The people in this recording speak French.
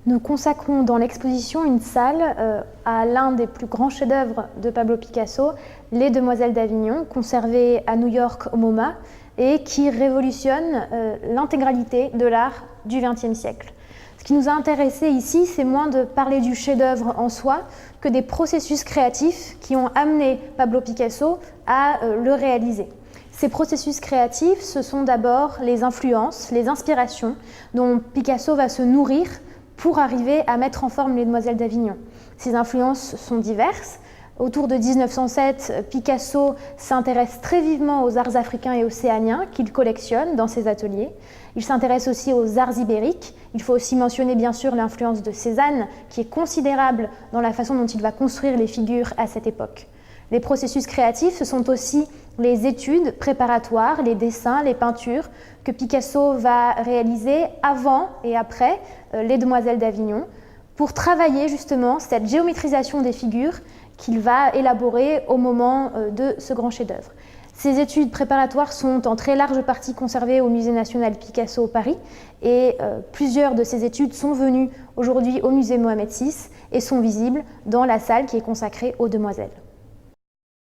Nous consacrons dans l'exposition une salle à l'un des plus grands chefs-d'œuvre de Pablo Picasso, Les Demoiselles d'Avignon, conservé à New York au MoMA et qui révolutionne l'intégralité de l'art du XXe siècle. Ce qui nous a intéressé ici, c'est moins de parler du chef-d'œuvre en soi que des processus créatifs qui ont amené Pablo Picasso à le réaliser. Ces processus créatifs, ce sont d'abord les influences, les inspirations dont Picasso va se nourrir pour arriver à mettre en forme Les Demoiselles d'Avignon. Ces influences sont diverses. Autour de 1907, Picasso s'intéresse très vivement aux arts africains et océaniens qu'il collectionne dans ses ateliers. Il s'intéresse aussi aux arts ibériques. Il faut aussi mentionner bien sûr l'influence de Cézanne, qui est considérable dans la façon dont il va construire les figures à cette époque. Les processus créatifs, ce sont aussi les études préparatoires, les dessins, les peintures que Picasso va réaliser avant et après Les Demoiselles d'Avignon pour travailler justement cette géométrisation des figures qu'il va élaborer au moment de ce grand chef-d'œuvre. Ces études préparatoires sont en très large partie conservées au Musée national Picasso Paris et plusieurs de ces études sont venues aujourd'hui au musée Mohamed VI et sont visibles dans la salle qui est consacrée aux Demoiselles.